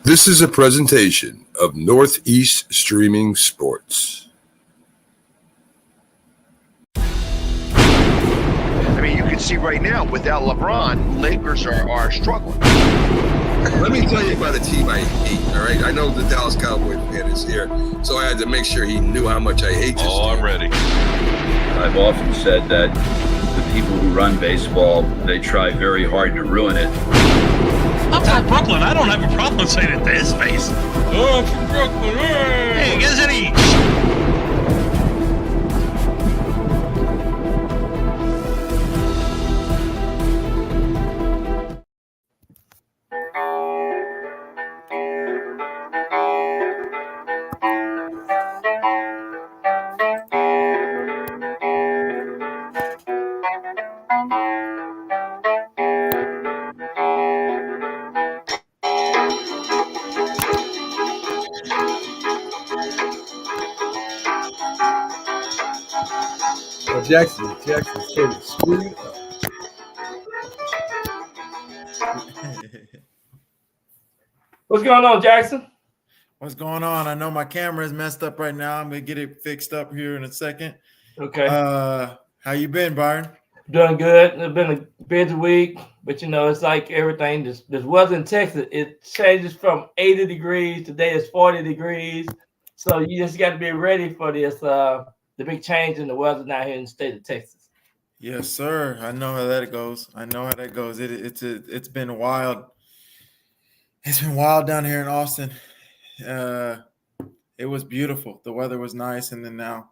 This is a presentation of Northeast Streaming Sports. I mean, you can see right now, without LeBron, Lakers are struggling. Let me tell you about a team I hate, all right? I know the Dallas Cowboys fan is here, so I had to make sure he knew how much I hate this team. I'm ready. I've often said that the people who run baseball, they try very hard to ruin it. I'm from Brooklyn. I don't have a problem saying it to his face. Oh, I'm from Brooklyn. Hey, get us any. Jackson, screwed up. What's going on, Jackson? What's going on? I know my camera is messed up right now. I'm gonna get it fixed up here in a second. Okay. How you been, Byron? Doing good. It's been a busy week, but it's like everything. This weather in Texas, it changes from 80 degrees. Today is 40 degrees. So you just got to be ready for this, the big change in the weather down here in the state of Texas. Yes, sir. I know how that goes. It's been wild. It's been wild down here in Austin. It was beautiful. The weather was nice, and then now,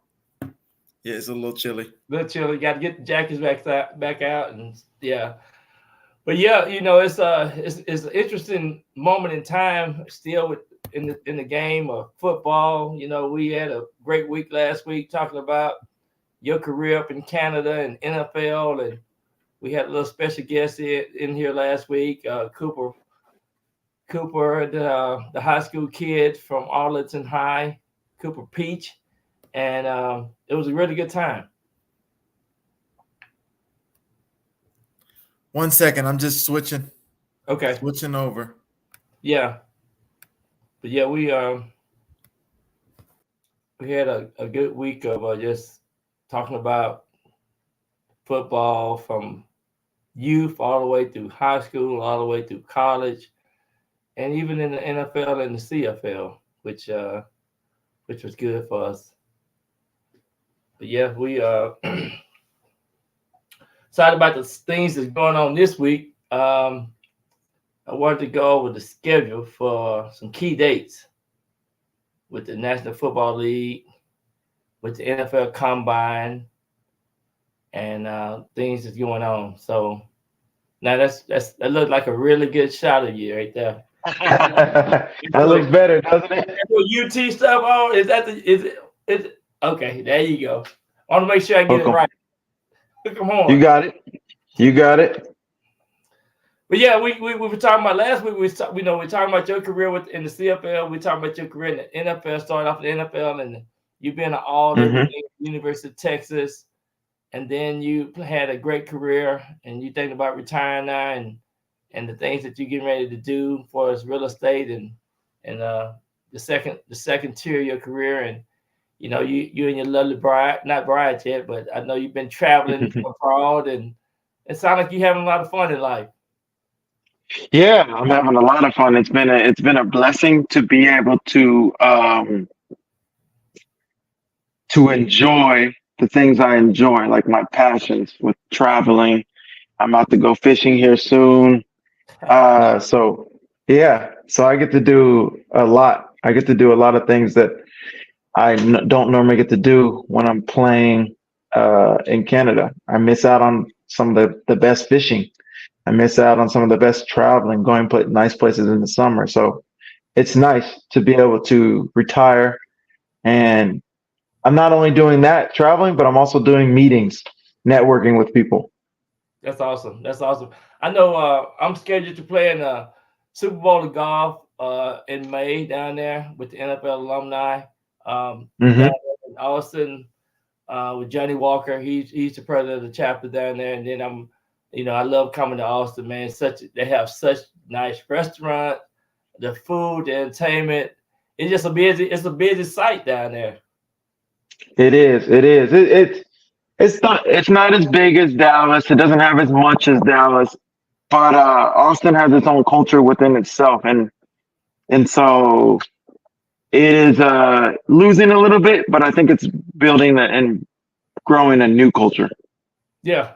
yeah, it's a little chilly. A little chilly. Got to get the jackets back out, and yeah. But yeah, it's an interesting moment in time still in the game of football. We had a great week last week talking about your career up in Canada and NFL, and we had a little special guest in here last week, Cooper, the high school kid from Arlington High, Cooper Peach, and it was a really good time. 1 second, I'm just switching. Okay. Switching over. Yeah. But yeah, we had a good week of just talking about football from youth all the way through high school, all the way through college, and even in the NFL and the CFL, which was good for us. But yeah, we excited about the things that's going on this week. I wanted to go over the schedule for some key dates with the National Football League, with the NFL Combine, and things that's going on. So now that looks like a really good shot of you right there. That looks better, doesn't it? UT stuff on? Is it okay? There you go. I want to make sure I get it right. Come on. You got it. But yeah, we were talking about last week. We're talking about your career in the CFL. We're talking about your career in the NFL. Started off in the NFL, and you've been an all-day University of Texas, and then you had a great career, and you think about retiring now, and the things that you're getting ready to do for us real estate and the second tier of your career, and you and your lovely bride, not bride yet, but I know you've been traveling abroad, and it sounds like you're having a lot of fun in life. Yeah, I'm having a lot of fun. It's been a blessing to be able to enjoy the things I enjoy, like my passions with traveling. I'm about to go fishing here soon. So I get to do a lot. I get to do a lot of things that I don't normally get to do when I'm playing in Canada. I miss out on some of the best fishing. I miss out on some of the best traveling, going to nice places in the summer. So it's nice to be able to retire. And I'm not only doing that, traveling, but I'm also doing meetings, networking with people. That's awesome. I know I'm scheduled to play in a Super Bowl of golf in May down there with the NFL alumni. Down in Austin with Johnny Walker. He's the president of the chapter down there. And then I love coming to Austin, man. They have such nice restaurants, the food, the entertainment. It's just a busy site down there. It is. It is. It's not as big as Dallas. It doesn't have as much as Dallas, but Austin has its own culture within itself, and so it is losing a little bit, but I think it's building and growing a new culture. Yeah.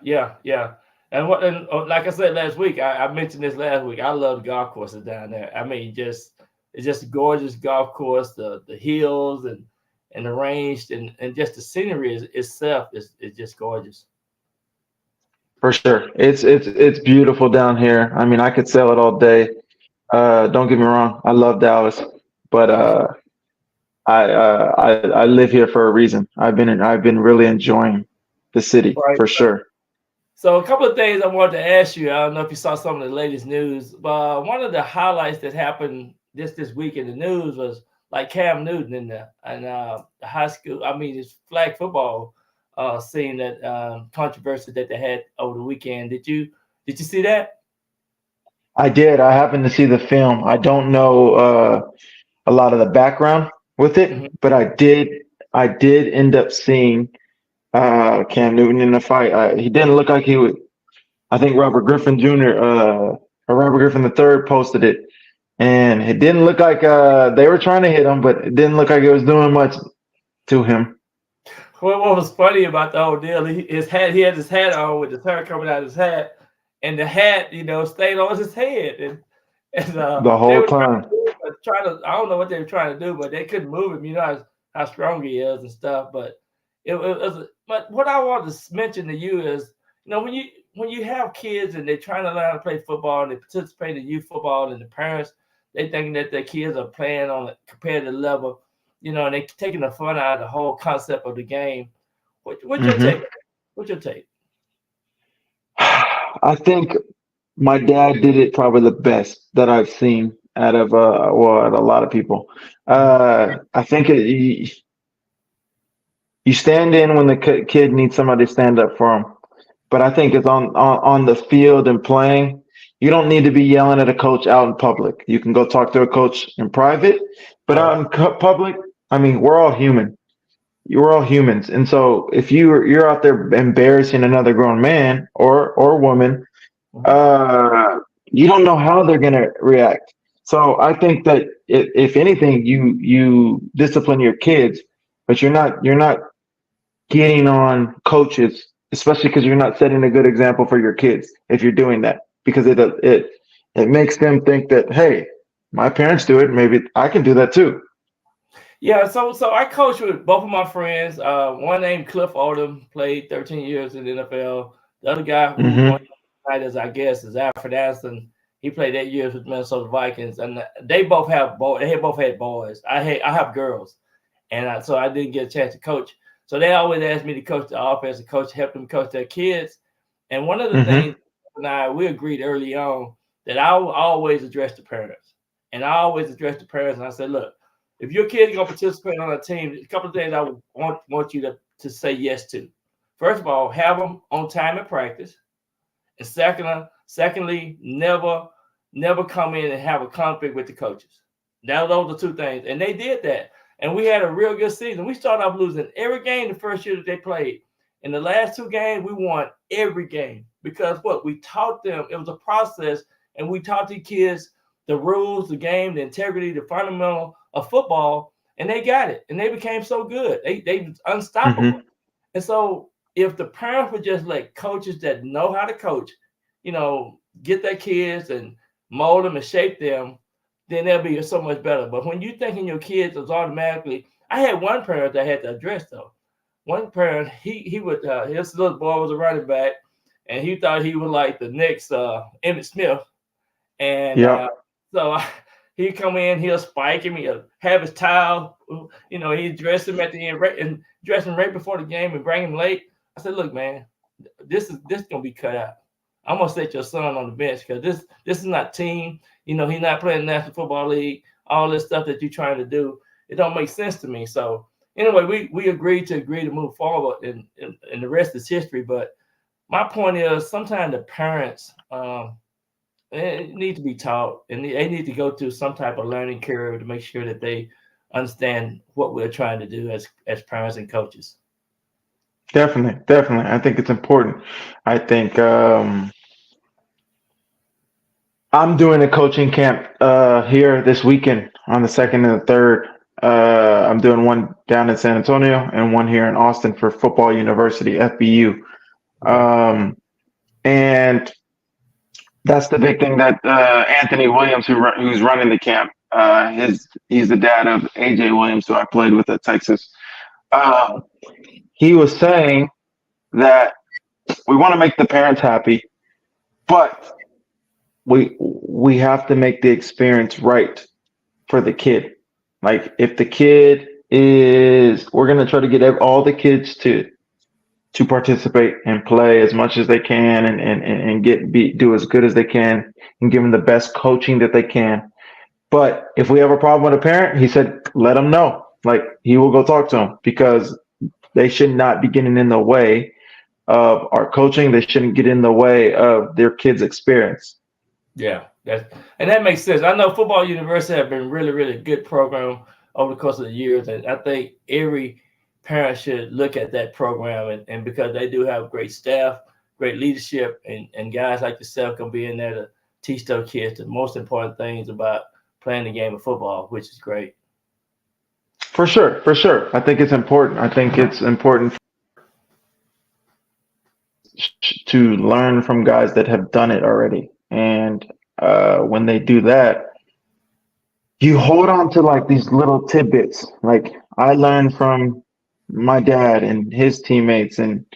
And like I said last week, I mentioned this last week. I love the golf courses down there. I mean, it's just a gorgeous golf course. The hills and the range and just the scenery itself is just gorgeous. For sure, it's beautiful down here. I mean, I could sell it all day. Don't get me wrong, I love Dallas, but I live here for a reason. I've been really enjoying the city for sure. So a couple of things I wanted to ask you. I don't know if you saw some of the latest news, but one of the highlights that happened this week in the news was like Cam Newton in the high school. I mean, it's flag football scene that controversy that they had over the weekend. Did you see that? I did. I happened to see the film. I don't know a lot of the background with it, but I did end up seeing Cam Newton in the fight. He didn't look like he would. I think Robert Griffin Jr. Or Robert Griffin III posted it, and it didn't look like they were trying to hit him, but it didn't look like it was doing much to him. Well, what was funny about the whole deal? He had his hat on with his hair coming out of his hat, and the hat, stayed on his head, and the whole time. I don't know what they were trying to do, but they couldn't move him. You know how strong he is and stuff, but. But what I want to mention to you is, when you have kids and they're trying to learn how to play football and they participate in youth football and the parents, they thinking that their kids are playing on a competitive level, and they're taking the fun out of the whole concept of the game. What's your take? What's your take? I think my dad did it probably the best that I've seen out of a lot of people. I think you stand in when the kid needs somebody to stand up for him. But I think it's on the field and playing. You don't need to be yelling at a coach out in public. You can go talk to a coach in private, but out in public, I mean, we're all human. You're all humans. And so if you're out there embarrassing another grown man or woman, you don't know how they're going to react. So I think that if anything, you discipline your kids, but you're not getting on coaches, especially because you're not setting a good example for your kids if you're doing that, because it makes them think that, hey, my parents do it, maybe I can do that too. Yeah, so I coach with both of my friends. One named Cliff Odom, played 13 years in the NFL. The other guy who is Alfred. He played 8 years with Minnesota Vikings, and they both have boys. They both had boys. I have girls, and so I didn't get a chance to coach. So they always asked me to coach the offensive coach, help them coach their kids. And one of the things we agreed early on that I will always address the parents. And I always address the parents. And I said, look, if your kid is going to participate on a team, a couple of things I would want you to say yes to. First of all, have them on time at practice. And secondly, never come in and have a conflict with the coaches. Now, those are two things. And they did that. And we had a real good season. We started off losing every game the first year that they played. In the last two games, we won every game because we taught them. It was a process, and we taught the kids the rules, the game, the integrity, the fundamental of football, and they got it. And they became so good. They unstoppable. And so if the parents would just let coaches that know how to coach, get their kids and mold them and shape them, then they'll be so much better. But when you thinking your kids is automatically, I had one parent that I had to address though. One parent, he would his little boy was a running back, and he thought he was like the next Emmitt Smith, and so he'd come in, he'll spike him, he'll have his towel, he'd dress him at the end and dress him right before the game and bring him late. I said, look, man, this is gonna be cut out. I'm gonna set your son on the bench because this is not team. He's not playing National Football League. All this stuff that you're trying to do, it don't make sense to me. So anyway, we agreed to move forward, and the rest is history. But my point is, sometimes the parents, It needs to be taught, and they need to go through some type of learning curve to make sure that they understand what we're trying to do as parents and coaches. Definitely, definitely. I think it's important. I think I'm doing a coaching camp here this weekend on the 2nd and the 3rd. I'm doing one down in San Antonio and one here in Austin for Football University, FBU. And that's the big thing that Anthony Williams, who's running the camp, he's the dad of AJ Williams, who I played with at Texas. He was saying that we want to make the parents happy, but we have to make the experience right for the kid. Like if the kid we're going to try to get all the kids to participate and play as much as they can and do as good as they can and give them the best coaching that they can. But if we have a problem with a parent, he said, let them know. Like he will go talk to them because they should not be getting in the way of our coaching. They shouldn't get in the way of their kids' experience. Yeah, that makes sense. I know Football University have been really, really good program over the course of the years, and I think every parent should look at that program, and because they do have great staff, great leadership, and guys like yourself can be in there to teach those kids the most important things about playing the game of football, which is great. For sure, for sure. I think it's important. I think it's important to learn from guys that have done it already. And when they do that, you hold on to like these little tidbits. Like I learned from my dad and his teammates and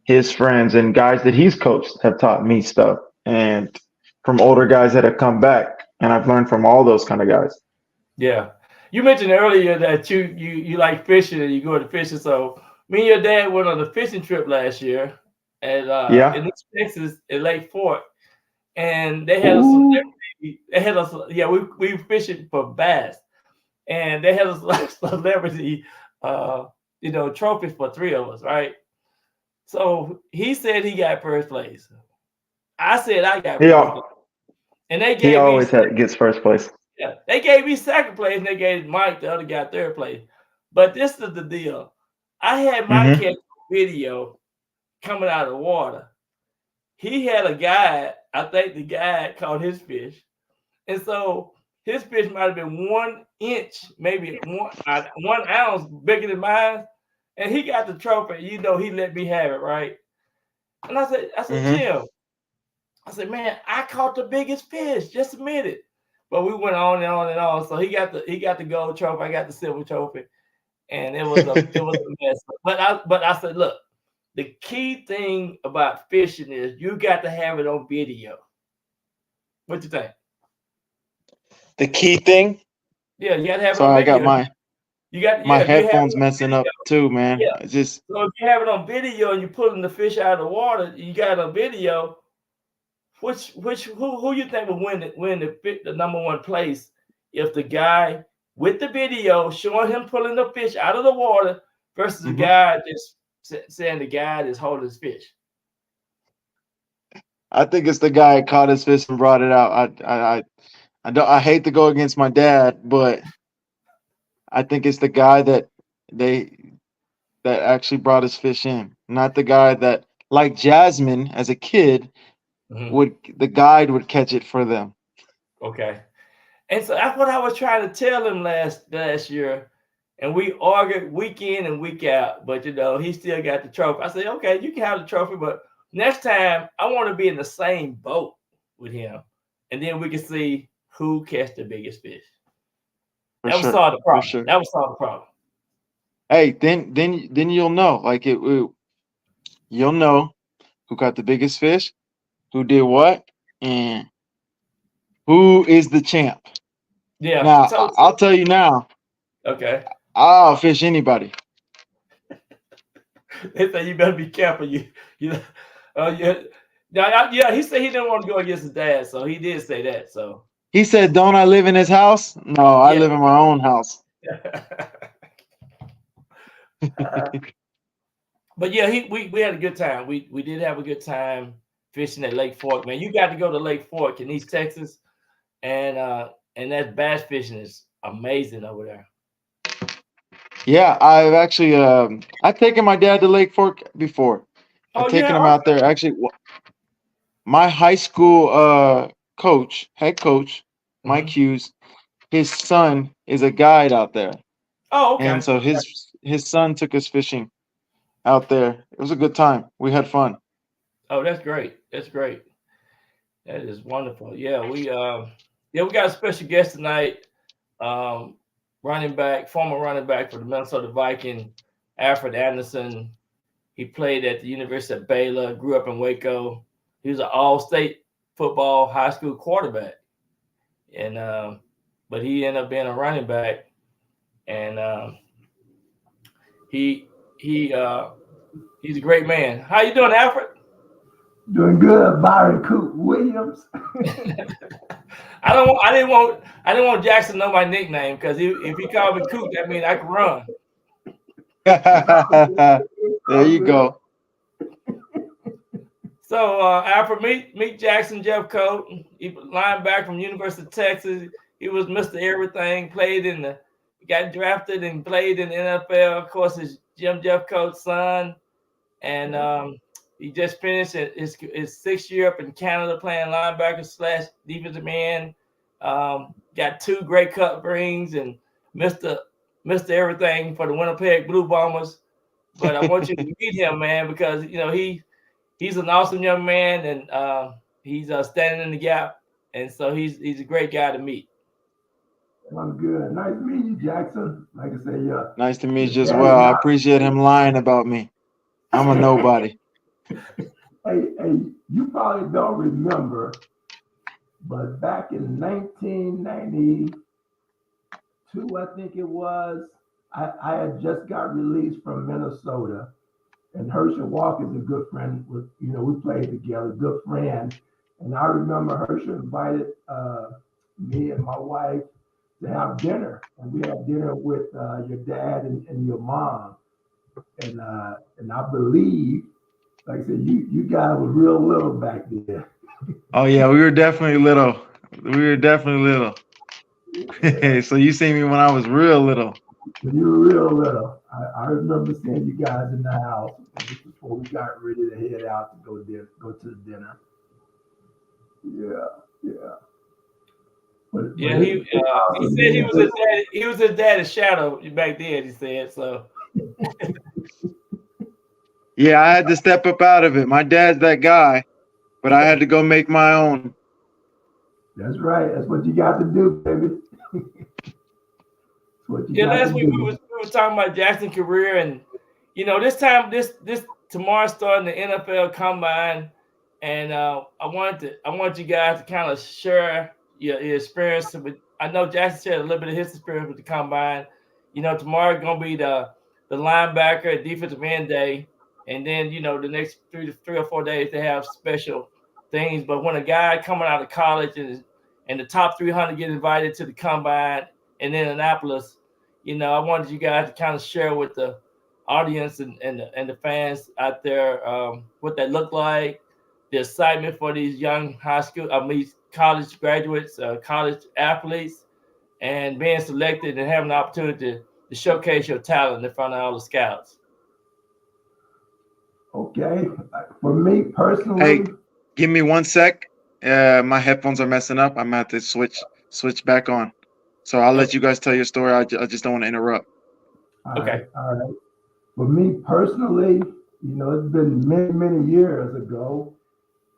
his friends and guys that he's coached have taught me stuff, and from older guys that have come back, and I've learned from all those kind of guys. Yeah. You mentioned earlier that you like fishing and you go to fishing. So me and your dad went on a fishing trip last year in East Texas at Lake Fort. And they had we were fishing for bass, and they had a celebrity, trophies for 3 of us, right? So he said he got first place. I said I got first place. And they gave gets first place. Yeah, they gave me second place, and they gave Mike, the other guy, third place. But this is the deal. I had my catch video coming out of the water. He had a guide. I think the guide caught his fish. And so his fish might have been 1 inch, maybe 1 ounce bigger than mine. And he got the trophy. He let me have it, right? And I said, Jim, I said, man, I caught the biggest fish. Just admit it. But we went on and on and on. So he got the gold trophy. I got the silver trophy. And it was a mess. But I said, look, the key thing about fishing is you got to have it on video. What you think? The key thing? Yeah, you got to have it on video. I got my headphones messing up too, man. Yeah. So if you have it on video and you're pulling the fish out of the water, you got it on video. Who you think would win the number one place if the guy with the video showing him pulling the fish out of the water versus the guy just saying the guy is holding his fish? I think it's the guy who caught his fish and brought it out. I hate to go against my dad, but I think it's the guy that actually brought his fish in, not the guy that, like Jasmine as a kid, the guide would catch it for them. Okay. And so that's what I was trying to tell him last year. And we argued week in and week out, but he still got the trophy. I said, okay, you can have the trophy, but next time I want to be in the same boat with him. And then we can see who catch the biggest fish. That would solve the problem. Sure. That would solve the problem. Hey, then you'll know. Like you'll know who caught the biggest fish, who did what, and who is the champ. Yeah. Now I'll tell you now. Okay. I'll fish anybody. They say you better be careful. He said he didn't want to go against his dad, so he did say that. So he said, "Don't I live in his house?" No, I live in my own house. But yeah, we had a good time. We did have a good time. fishing at Lake Fork. Man, you got to go to Lake Fork in East Texas, and that bass fishing is amazing over there. Yeah, I've actually I've taken my dad to Lake Fork before. I've taken him out there. Actually, my high school coach, head coach, Mike Hughes, his son is a guide out there. Oh, okay. And so his son took us fishing out there. It was a good time. We had fun. Oh, that's great. That's great. That is wonderful. Yeah, we got a special guest tonight. Former running back for the Minnesota Viking, Alfred Anderson. He played at the University of Baylor, grew up in Waco. He was an all-state football high school quarterback. And but he ended up being a running back. And he's a great man. How you doing, Alfred? Doing good, Byron Coop Williams. I didn't want Jackson to know my nickname, because if he called me Coop, that means I can run. There you go. So Alfred, meet Jackson Jeffcoat. He linebacker from University of Texas. He was Mr. Everything. Got drafted and played in the NFL. Of course, his Jim Jeffcoat's son, and he just finished his 6th year up in Canada playing linebacker / defensive end. Got 2 Grey Cup rings and Mr. Everything for the Winnipeg Blue Bombers. But I want you to meet him, man, because he's an awesome young man, and he's standing in the gap, and so he's a great guy to meet. I'm good. Nice to meet you, Jackson. Like I say, yeah. Nice to meet you as well. I appreciate him lying about me. I'm a nobody. Hey, you probably don't remember, but back in 1992, I think it was, I had just got released from Minnesota, and Herschel Walker is a good friend. We played together, good friend. And I remember Herschel invited me and my wife to have dinner, and we had dinner with your dad and your mom, and I believe, like I said, you guys were real little back then. Oh yeah, we were definitely little. So you see me when I was real little. When you were real little, I remember seeing you guys in the house just before we got ready to head out to go to the dinner. Yeah. But he said he was his daddy's shadow back then. He said so. Yeah, I had to step up out of it. My dad's that guy, but I had to go make my own. That's right. That's what you got to do, baby. Last week we were talking about Jackson's career, and this tomorrow starting the NFL Combine, and I want you guys to kind of share your experience with. I know Jackson shared a little bit of his experience with the Combine. Tomorrow is gonna be the linebacker defensive end day, and then the next 3 or 4 days they have special things. But when a guy coming out of college and the top 300 get invited to the Combine in Indianapolis, I wanted you guys to kind of share with the audience and the fans out there what they look like, the excitement for these young college graduates, college athletes, and being selected and having the opportunity to showcase your talent in front of all the scouts. Okay, for me personally. Hey, give me 1 sec. My headphones are messing up. I'm about to switch back on. So I'll let you guys tell your story. I just don't want to interrupt. All right. For me personally, it's been many, many years ago.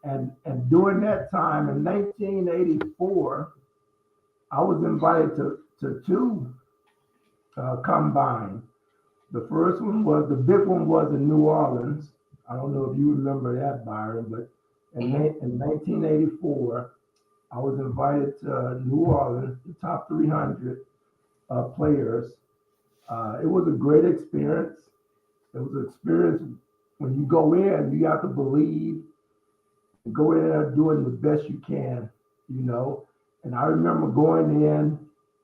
And during that time in 1984, I was invited to 2 combines. The first one the big one was in New Orleans. I don't know if you remember that, Byron, but in 1984, I was invited to New Orleans, the top 300 players. It was a great experience. It was an experience when you go in, you have to believe, and go in there doing the best you can, And I remember going in,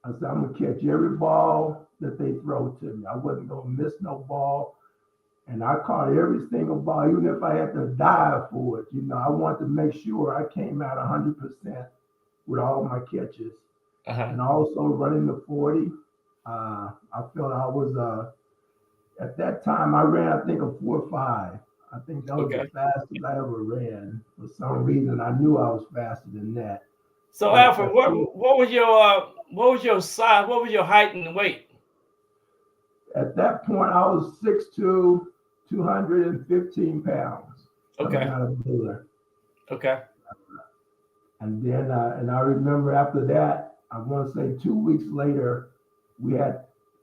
I said, I'm going to catch every ball that they throw to me. I wasn't going to miss no ball. And I caught every single ball, even if I had to dive for it. I wanted to make sure I came out 100% with all my catches. And also running the 40. I felt I was, at that time, I ran, I think, a 4.5. I think that was the fastest I ever ran. For some reason, I knew I was faster than that. So, Alfred, what was your size? What was your height and weight? At that point, I was 6'2", 215 pounds. Coming out of Baylor. Okay. And then, and I remember after that, I want to say 2 weeks later,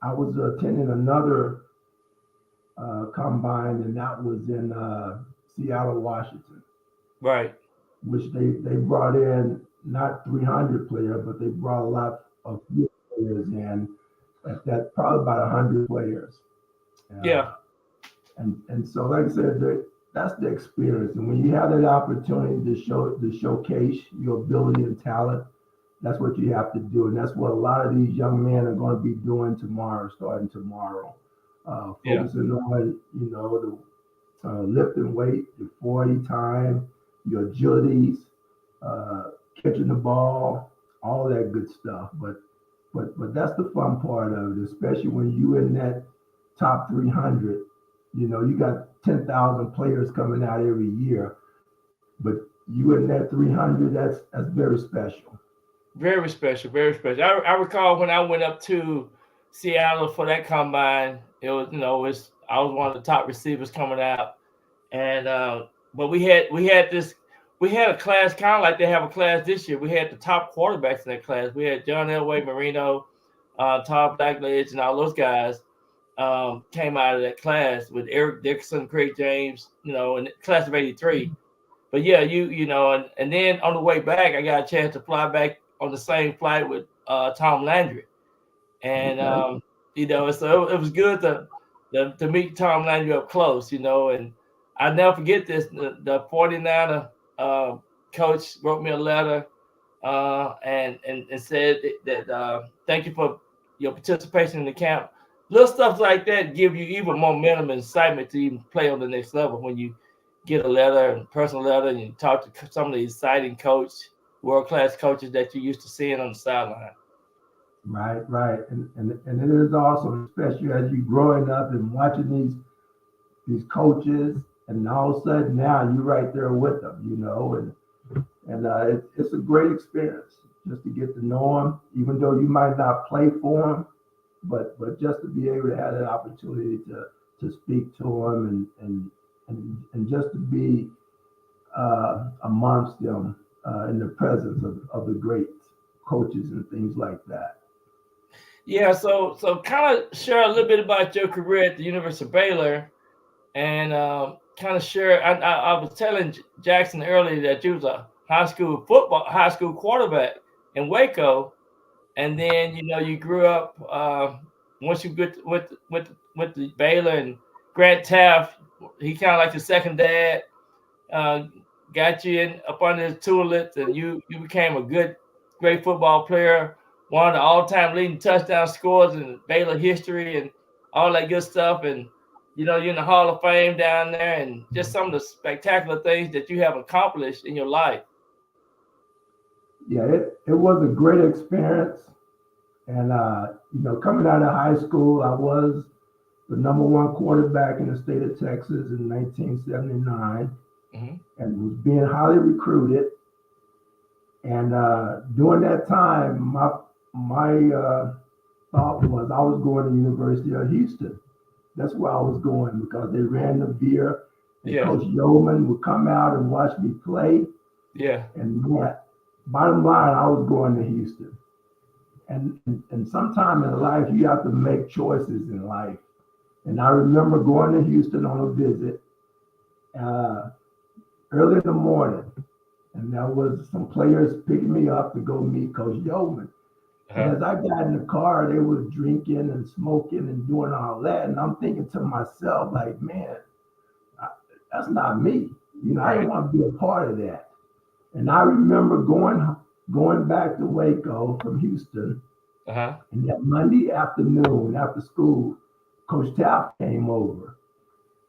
I was attending another combine, and that was in Seattle, Washington. Right. Which they brought in not 300 players, but they brought a lot of youth players in. At that, probably about 100 players. Yeah. And so, like I said, that's the experience. And when you have that opportunity to showcase your ability and talent, that's what you have to do. And that's what a lot of these young men are going to be doing starting tomorrow. Focusing on, the lifting weight, your 40 time, your agilities, catching the ball, all that good stuff. But that's the fun part of it, especially when you in that top 300. You got 10,000 players coming out every year, but you in that 300, that's very special. Very special, very special. I recall when I went up to Seattle for that combine, it was, I was one of the top receivers coming out, and but we had a class kind of like they have a class this year. We had the top quarterbacks in that class. We had John Elway, Marino, Todd Blackledge, and all those guys came out of that class with Eric Dixon, Craig James, in the class of '83. But yeah, and then on the way back, I got a chance to fly back on the same flight with Tom Landry, and so it was good to meet Tom Landry up close, and I'll never forget this. The 49er coach wrote me a letter and said that thank you for your participation in the camp. Little stuff like that give you even more momentum and excitement to even play on the next level when you get a letter, a personal letter, and you talk to some of the exciting world-class coaches that you're used to seeing on the sideline. Right. And it is awesome, especially as you're growing up and watching these coaches, and all of a sudden now you're right there with them, and it's a great experience just to get to know them, even though you might not play for them, but just to be able to have that opportunity to speak to them and just to be amongst them in the presence of the great coaches and things like that. Yeah, so kind of share a little bit about your career at the University of Baylor, and kind of share. I was telling Jackson earlier that you was a high school quarterback in Waco, and then you grew up once you get with the Baylor, and Grant Taft, he kind of like your second dad, got you in up under his tutelage, and you became a great football player, one of the all-time leading touchdown scorers in Baylor history, and all that good stuff. And you're in the Hall of Fame down there, and just some of the spectacular things that you have accomplished in your life. Yeah, it was a great experience. And, coming out of high school, I was the #1 quarterback in the state of Texas in 1979, and was being highly recruited. And during that time, my thought was I was going to the University of Houston. That's where I was going, because they ran the beer. And Coach Yeoman would come out and watch me play. Yeah. And bottom line, I was going to Houston. And sometime in life, you have to make choices in life. And I remember going to Houston on a visit early in the morning. And there was some players picking me up to go meet Coach Yeoman. And as I got in the car, they were drinking and smoking and doing all that. And I'm thinking to myself, like, man, that's not me. I didn't want to be a part of that. And I remember going back to Waco from Houston. And that Monday afternoon after school, Coach Taft came over.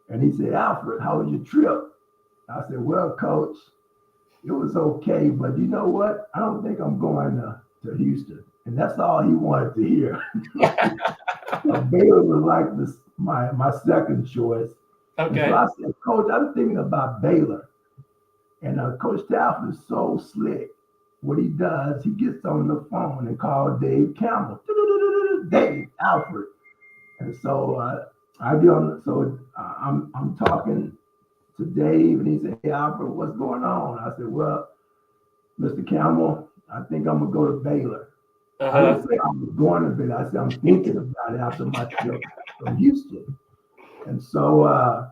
And he said, Alfred, how was your trip? I said, well, coach, it was okay, but you know what? I don't think I'm going to Houston. And that's all he wanted to hear. Baylor was like my second choice. Okay. And so I said, Coach, I'm thinking about Baylor. And Coach Alfred is so slick. What he does, he gets on the phone and calls Dave Campbell. Dave, Alfred. And so I'm talking to Dave, and he said, hey, Alfred, what's going on? I said, well, Mr. Campbell, I think I'm going to go to Baylor. I didn't say I was going to Baylor. I said, I'm thinking about it after my trip from Houston. And so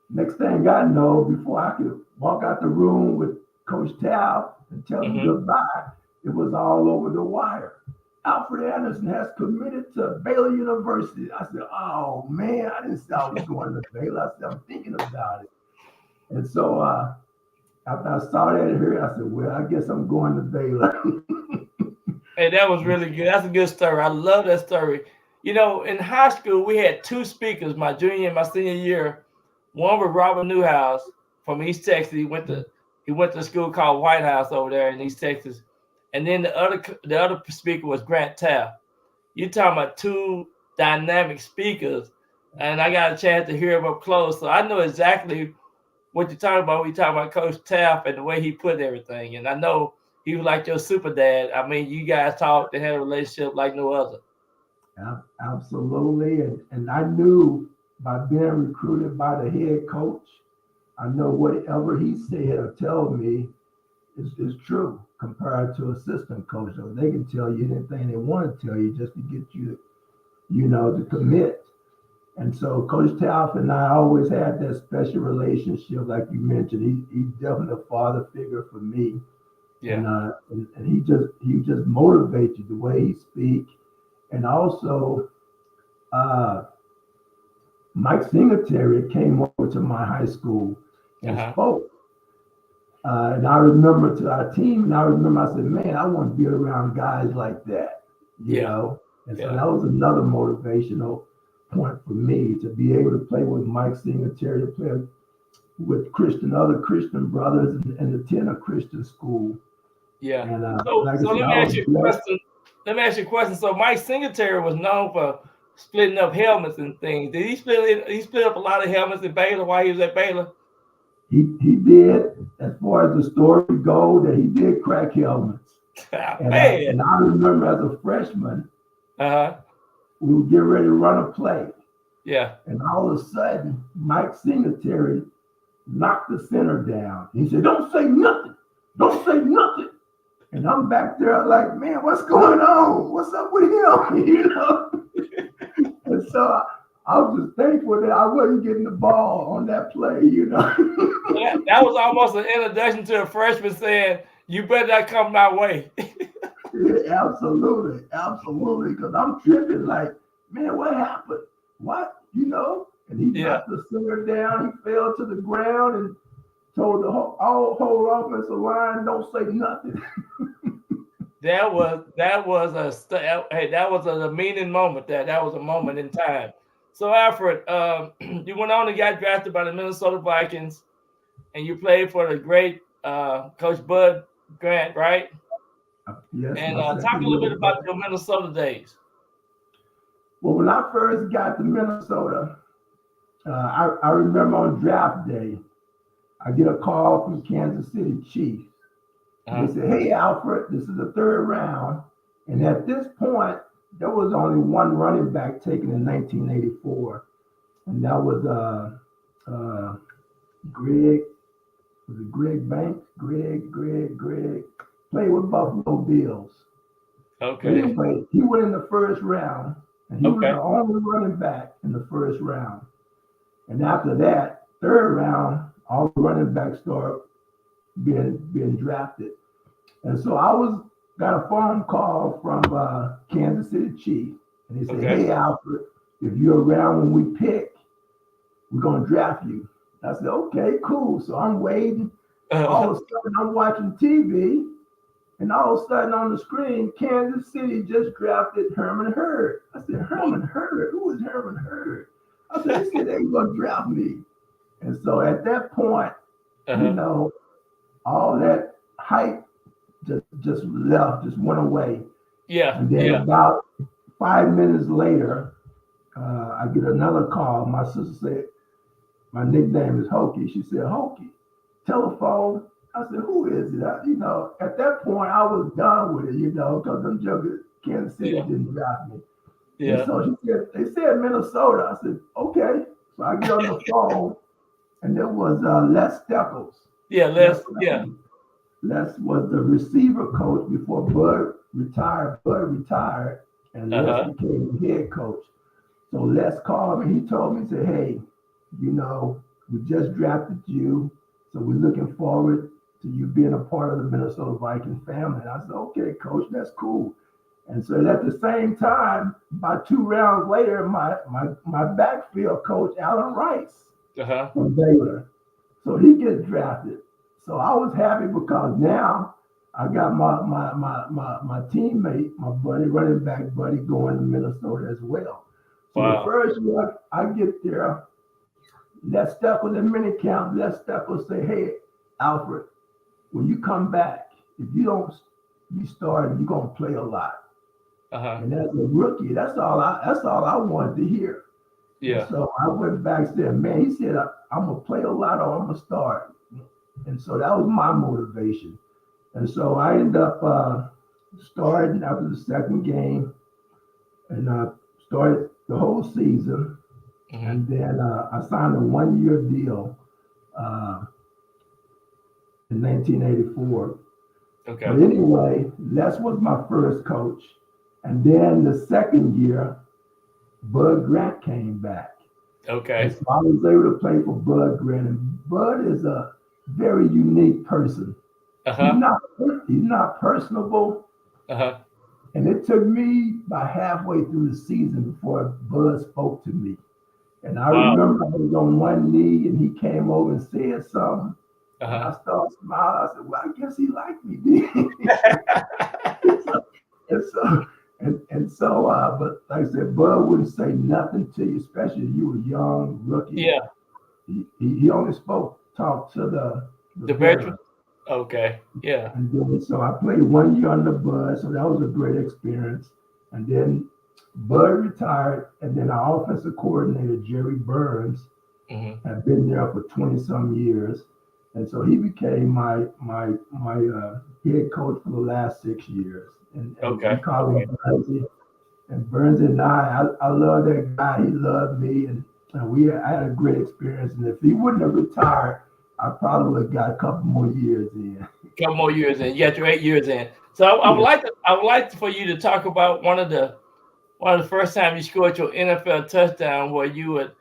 next thing I know, before I could walk out the room with Coach Taft and tell him goodbye, it was all over the wire. Alfred Anderson has committed to Baylor University. I said, oh, man, I didn't say I was going to Baylor. I said, I'm thinking about it. And so after I saw that and heard, I said, well, I guess I'm going to Baylor. Hey, that was really good. That's a good story. I love that story. You know, in high school, we had two speakers, my junior and my senior year. One was Robert Newhouse from East Texas. He went to a school called White House over there in East Texas. And then the other speaker was Grant Taft. You're talking about two dynamic speakers, and I got a chance to hear him up close. So I know exactly what you're talking about when you talk about Coach Taft and the way he put everything. And I know he was like your super dad. I mean, you guys talked and had a relationship like no other. Absolutely. And I knew by being recruited by the head coach, I know whatever he said or told me is true compared to assistant coach. So they can tell you anything they want to tell you just to get you, to commit. And so Coach Taft and I always had that special relationship, like you mentioned. He's definitely a father figure for me. Yeah. And he just motivates you the way he speaks. And also, Mike Singletary came over to my high school and spoke. And I remember to our team, I said, man, I want to be around guys like that, you know? And so that was another motivational point for me to be able to play with Mike Singletary, to play with other Christian brothers and attend a Christian school. Yeah. And let me ask you a question. So Mike Singletary was known for splitting up helmets and things. Did he split up a lot of helmets at Baylor while he was at Baylor? He did. As far as the story goes, that he did crack helmets. And I remember as a freshman, we would get ready to run a play. Yeah. And all of a sudden, Mike Singletary knocked the center down. He said, don't say nothing. Don't say nothing. And I'm back there like, man, what's going on? What's up with him? And so I was just thankful that I wasn't getting the ball on that play, That was almost an introduction to a freshman saying, you better not come my way. Yeah, absolutely. Because I'm tripping like, man, what happened? What? And he knocked the center down. He fell to the ground and told the whole offensive line, don't say nothing. That was a meaning moment. That was a moment in time. So Alfred, you went on and got drafted by the Minnesota Vikings, and you played for the great Coach Bud Grant, right? Yes. And talk a little bit about your Minnesota days. Well, when I first got to Minnesota, I remember on draft day, I get a call from Kansas City Chiefs. They said, hey, Alfred, this is the third round. And at this point, there was only one running back taken in 1984. And that was Greg Banks? Greg. Played with Buffalo Bills. Okay. He went in the first round, and he was the only running back in the first round. And after that, third round, all the running backs started being drafted. And so I got a phone call from Kansas City Chief, and he said, hey, Alfred, if you're around when we pick, we're going to draft you. I said, okay, cool. So I'm waiting. All of a sudden, I'm watching TV, and all of a sudden on the screen, Kansas City just drafted Herman Hurd. I said, Herman Hurd? Who is Herman Hurd? I said, they said they were going to draft me. And so at that point, you know, all that hype just left, just went away. Yeah. And then about 5 minutes later, I get another call. My sister said, my nickname is Hokey. She said, Hokey, telephone. I said, who is it? You know, at that point, I was done with it, you know, because them jokers, Kansas City didn't draft me. Yeah. And so she said, they said Minnesota. I said, okay. So I get on the phone, and there was Les Steckles. Yeah, Les. Yeah. Les was the receiver coach before Bud retired. And Les became the head coach. So Les called me. He told me, he said, hey, you know, we just drafted you. So we're looking forward to you being a part of the Minnesota Viking family. And I said, okay, coach, that's cool. And so at the same time, about 2 rounds later, my backfield coach, Alan Rice from Baylor. So he gets drafted. So I was happy because now I got my teammate, my buddy, running back buddy, going to Minnesota as well. So the first year I get there, Les Steckles in minicamp, Les Steckles say, hey, Alfred, when you come back, if you don't be starting, you're gonna play a lot. And as a rookie, that's all I wanted to hear. Yeah. And so I went back and said, man, he said, I'm gonna play a lot or I'm gonna start. And so that was my motivation. And so I ended up starting after the second game, and I started the whole season. And then I signed a 1-year deal in 1984. Okay. But anyway, Les was my first coach. And then the second year, Bud Grant came back. Okay. And so I was able to play for Bud Grant. And Bud is a very unique person. He's not personable. And it took me about halfway through the season before Bud spoke to me. And I remember I was on one knee and he came over and said something. And I started smiling. I said, well, I guess he liked me. But like I said, Bud wouldn't say nothing to you, especially if you were young, rookie. Yeah. He only talked to the veterans. Okay. Yeah. And then, so I played 1 year under Bud, so that was a great experience. And then Bud retired, and then our offensive coordinator, Jerry Burns, had been there for 20-some years. And so he became my head coach for the last 6 years. And we call him Burnsy. And Burns and I love that guy. He loved me, and I had a great experience. And if he wouldn't have retired, I probably would have got a couple more years in. You got your 8 years in. So I would like for you to talk about one of the first time you scored your NFL touchdown, where you would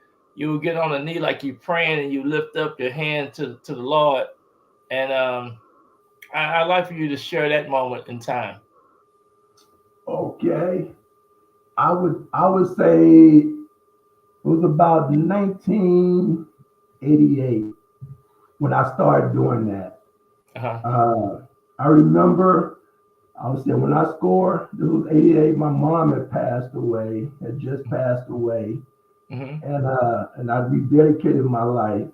get on a knee like you praying and you lift up your hand to the Lord. And I'd like for you to share that moment in time. Okay. I would say it was about 1988 when I started doing that. I remember I was saying when I scored, this was 88, my mom had just passed away. And I rededicated my life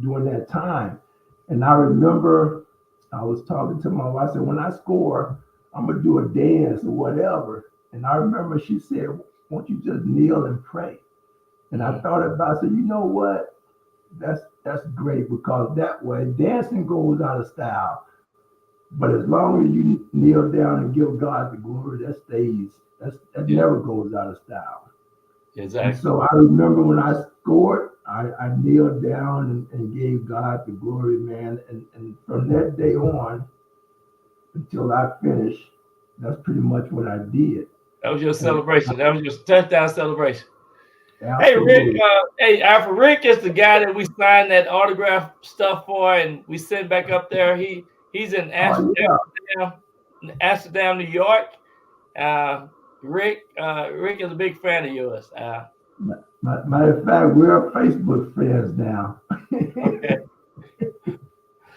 during that time. And I remember I was talking to my wife, I said, when I score, I'm gonna do a dance or whatever. And I remember she said, won't you just kneel and pray? And I thought about it, I said, you know what? That's great, because that way dancing goes out of style. But as long as you kneel down and give God the glory, that stays. That never goes out of style. Exactly. And so I remember when I scored, I kneeled down and gave God the glory, man. And from that day on until I finished, that's pretty much what I did. That was your celebration. That was your touchdown celebration. Absolutely. Hey, Rick. Alfred, Rick is the guy that we signed that autograph stuff for, and we sent back up there. He's in Amsterdam, New York. Rick is a big fan of yours. Matter of fact, we're Facebook friends now. Okay.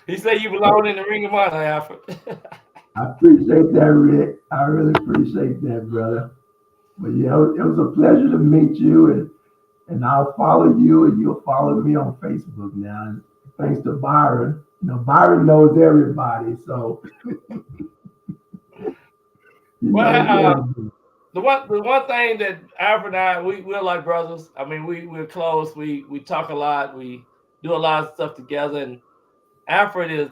He said you belong in the Ring of Honor, Alfred. I appreciate that, Rick. I really appreciate that, brother. But yeah, it was a pleasure to meet you, and I'll follow you, and you'll follow me on Facebook now. And thanks to Byron, Byron knows everybody, so. The one thing that Alfred and I, we're like brothers. I mean, we're close. We talk a lot. We do a lot of stuff together. And Alfred is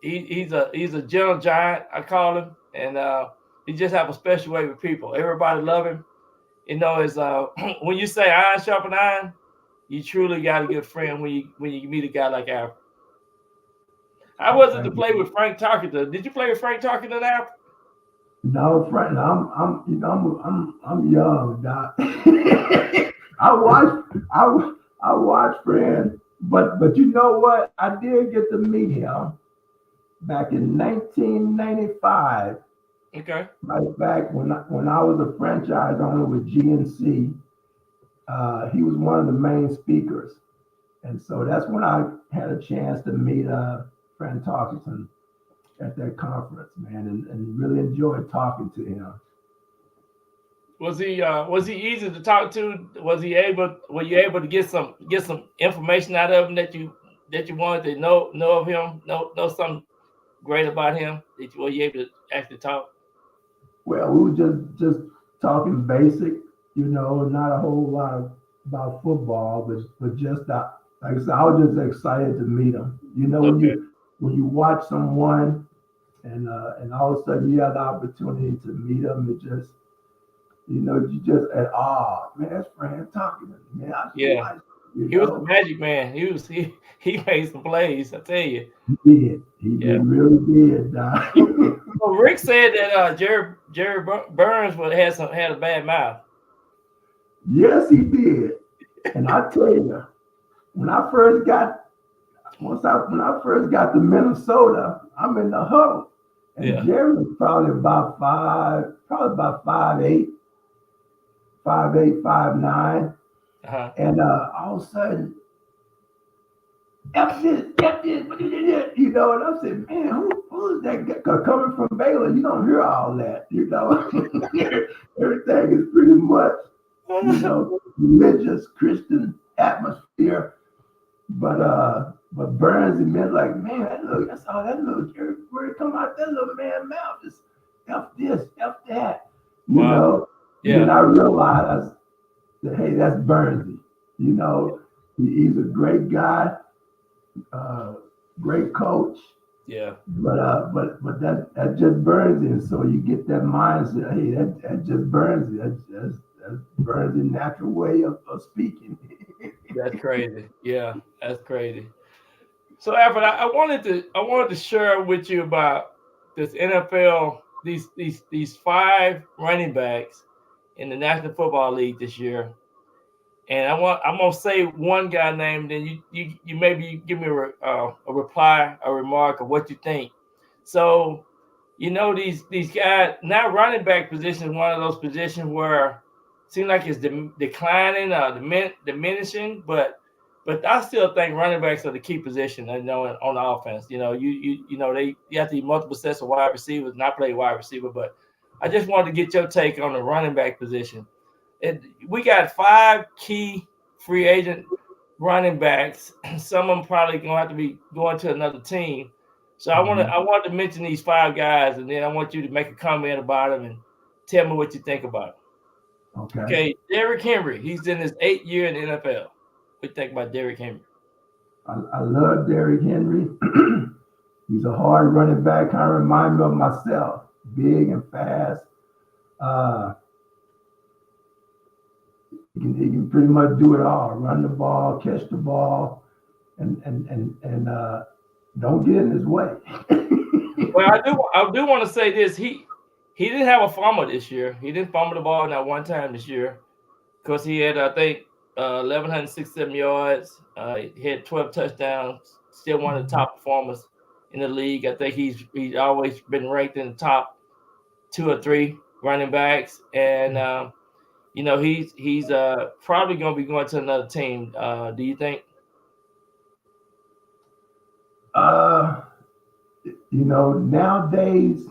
he's a gentle giant, I call him, and he just have a special way with people. Everybody love him. It's when you say iron sharpen iron, you truly got a good friend when you meet a guy like Alfred. How was it to play with Frank Tarkenton? Did you play with Frank Tarkenton, Alfred? No, Frank. I'm young, Doc. I watched Frank, but you know what? I did get to meet him back in 1995. Okay. Right back when I was a franchise owner with GNC, he was one of the main speakers, and so that's when I had a chance to meet Frank Tarkenton at that conference, man, and really enjoyed talking to him. Was he easy to talk to? Were you able to get some information out of him that you wanted to know of him, know something great about him? Were you able to actually talk? Well, we were just talking basic, not a whole lot about football, but just that. Like I said, I was just excited to meet him. When you watch someone and all of a sudden you have the opportunity to meet them, it just, you just at awe. Man, that's Frank talking to me, man. Yeah. He was the magic man. He made some plays, I tell you. He did. He really did. Well, Rick said that Jerry Burns had a bad mouth. Yes, he did. And I tell you, when I first got to Minnesota, I'm in the huddle. And Jerry was probably about 5'8", 5'9". Uh-huh. And all of a sudden, F this, and I said, man, who is that guy? 'Cause coming from Baylor, you don't hear all that, Everything is pretty much, religious, Christian atmosphere. But Burns and men like, man, I saw that little Jerry word come out that little man's mouth. Just F this, F that, And I realized that, hey, that's Burnsy. He's a great guy, great coach. Yeah. But that just Burnsy, and so you get that mindset. Hey, that just Burnsy. That's Burnsy natural way of speaking. That's crazy. Yeah, that's crazy. So, Alfred, I wanted to share with you about this NFL. These 5 running backs in the National Football League this year, and I'm gonna say one guy name. Then you maybe give me a reply, a remark of what you think. So, these guys now running back position is one of those positions where it seems like it's declining, diminishing, but I still think running backs are the key position, on the offense. You have to be multiple sets of wide receivers, and I play wide receiver, but I just wanted to get your take on the running back position. We got 5 key free agent running backs. Some of them probably gonna have to be going to another team. So I want to mention these 5 guys, and then I want you to make a comment about them and tell me what you think about them. Okay. Derrick Henry, he's in his 8th year in the NFL. What do you think about Derrick Henry? I love Derrick Henry. He's a hard running back. Kind of remind me of myself. Big and fast. He can pretty much do it all. Run the ball, catch the ball, and don't get in his way. Well, I do want to say this. He didn't have a fumble this year. He didn't fumble the ball not one time this year, because he had, I think, 1,167 yards. He had 12 touchdowns. Still one of the top performers in the league. I think he's always been ranked in the top 2 or 3 running backs, and he's probably going to be going to another team. Do you think? Nowadays,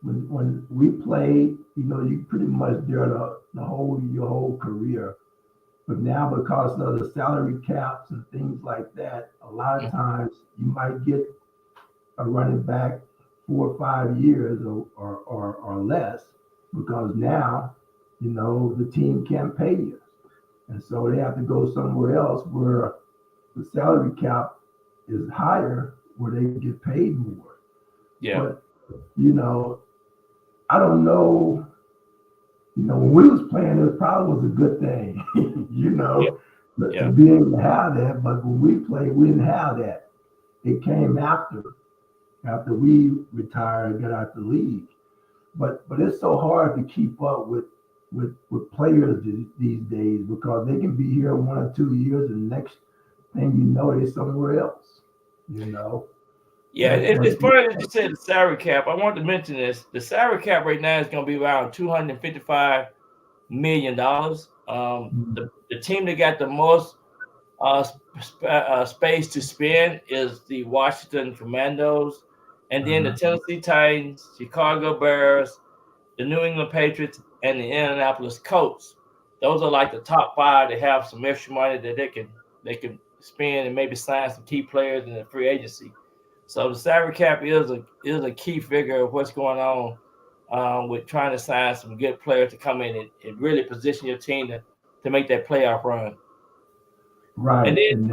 when we played, you pretty much there your whole career. But now, because of the salary caps and things like that, a lot of times you might get a running back 4 or 5 years or less, because now, the team can't pay you. And so they have to go somewhere else where the salary cap is higher, where they get paid more. Yeah. But, I don't know. When we was playing, it probably was a good thing, to be able to have that. But when we played, we didn't have that. It came after we retired and got out the league. But it's so hard to keep up with players these days, because they can be here 1 or 2 years, and the next thing you know, they're somewhere else. Yeah, it's funny that you said the salary cap. I want to mention this. The salary cap right now is going to be around $255 million. The team that got the most space to spend is the Washington Commandos, and then the Tennessee Titans, Chicago Bears, the New England Patriots, and the Indianapolis Colts. Those are like the top 5 that have some extra money that they can spend and maybe sign some key players in the free agency. So the salary cap is a key figure of what's going on with trying to sign some good players to come in and really position your team to make that playoff run. Right. And then,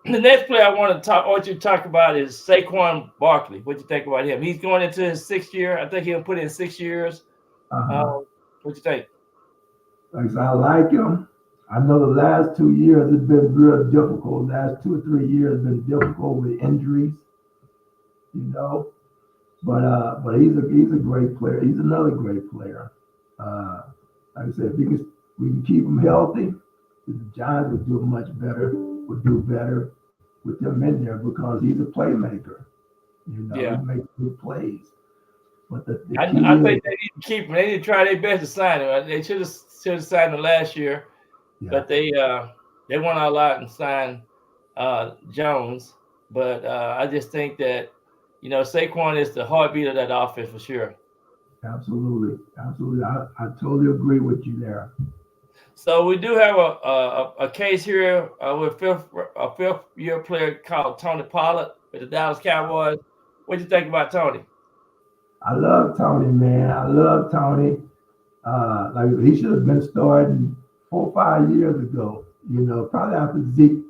the next player I want you to talk about is Saquon Barkley. What do you think about him? He's going into his 6th year. I think he'll put in 6 years. What do you think? I like him. I know the last 2 years have been real difficult. Last 2 or 3 years have been difficult with injuries. But he's a great player. He's another great player. Like I said, if we can keep him healthy, the Giants would do much better. Would do better with him in there, because he's a playmaker. He makes good plays. But I think they need to keep him. They need to try their best to sign him. They should have signed him last year, but they went all out and signed Jones. But I just think that Saquon is the heartbeat of that offense for sure. Absolutely. I totally agree with you there. So we do have a case here with a fifth year player called Tony Pollard with the Dallas Cowboys. What do you think about Tony? I love Tony, man. I love Tony. Like, he should have been starting 4 or 5 years ago. Probably after Zeke's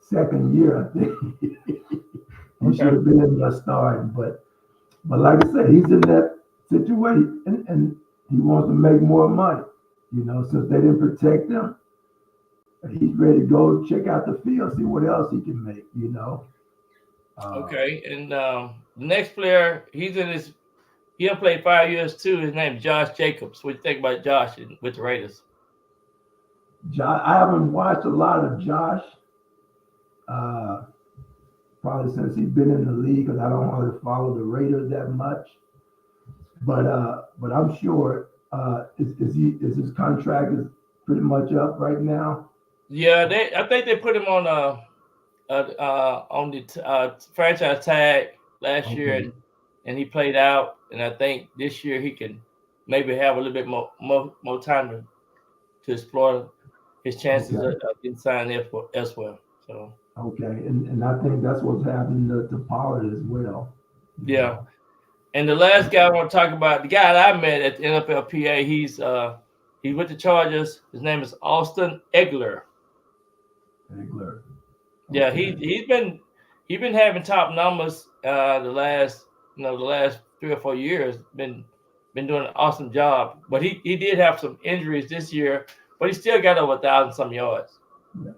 2nd year, I think. He should have been in there starting. But like I said, he's in that situation, and he wants to make more money. Since they didn't protect him, he's ready to go check out the field, see what else he can make. Okay, and the next player, he'll play 5 years too. His name is Josh Jacobs. What do you think about Josh with the Raiders? I haven't watched a lot of Josh, probably since he's been in the league, because I don't really follow the Raiders that much. But I'm sure is his contract is pretty much up right now. Yeah, I think they put him on the franchise tag last year, and he played out. And I think this year he can maybe have a little bit more time to explore his chances of getting signed elsewhere. So and I think that's what's happening to Pollard as well. Yeah. And the last guy I want to talk about, the guy that I met at the NFLPA, he's with the Chargers. His name is Austin Eckler. Okay. Yeah, he's been having top numbers the last 3 or 4 years. Been doing an awesome job. But he did have some injuries this year, but he still got over 1,000 some yards. Yeah.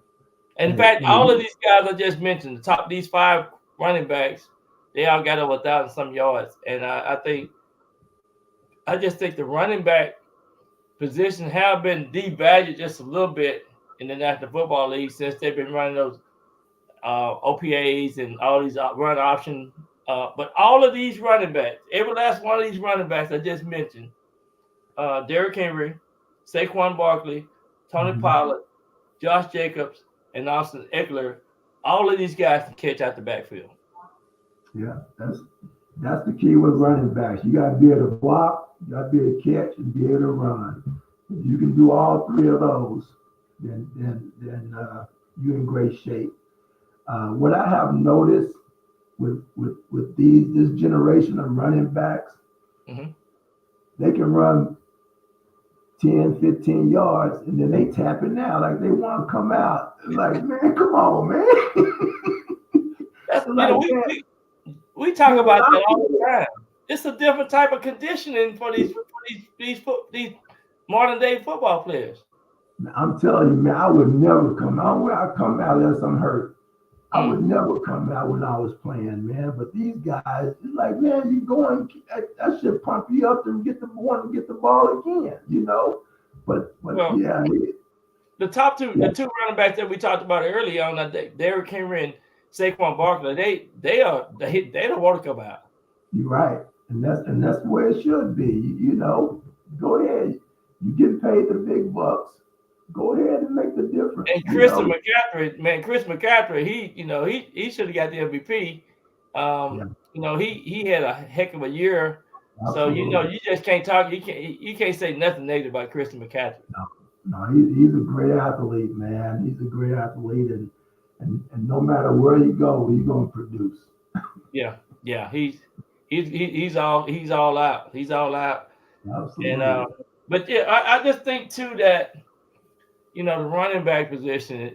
And in fact, all of these guys I just mentioned, these 5 running backs, they all got over 1,000 some yards. And I just think the running back position have been devalued just a little bit in the National Football League since they've been running those OPAs and all these run option. But all of these running backs, every last one of these running backs I just mentioned, Derrick Henry, Saquon Barkley, Tony Pollard, Josh Jacobs, and Austin Eckler, all of these guys can catch out the backfield. Yeah, that's the key with running backs. You got to be able to block, you got to be able to catch, and be able to run. If you can do all 3 of those, then you're in great shape. What I have noticed with this generation of running backs, they can run 10, 15 yards, and then they tap it now like they want to come out. It's like, man, come on, man. That's, like, we talk about that all the time. It's a different type of conditioning for these modern day football players. I'm telling you, man, I would never come out. I come out unless I'm hurt. I would never come out when I was playing, man. But these guys, it's like, man, you going, that should pump you up to get the ball again, you know. But well, yeah. The two running backs that we talked about earlier on that day, Derrick Henry and Saquon Barkley, they don't want to come out. You're right, and that's where it should be. You know, go ahead. You get paid the big bucks. Go ahead and make the difference. And Chris McCaffrey, he should have got the MVP. He had a heck of a year. Absolutely. So you just can't talk. You can't say nothing negative about Christian McCaffrey. No, he's a great athlete, man. He's a great athlete, and no matter where you go, he's gonna produce. Yeah. He's all out. He's all out. Absolutely. And but yeah, I just think too that the running back position.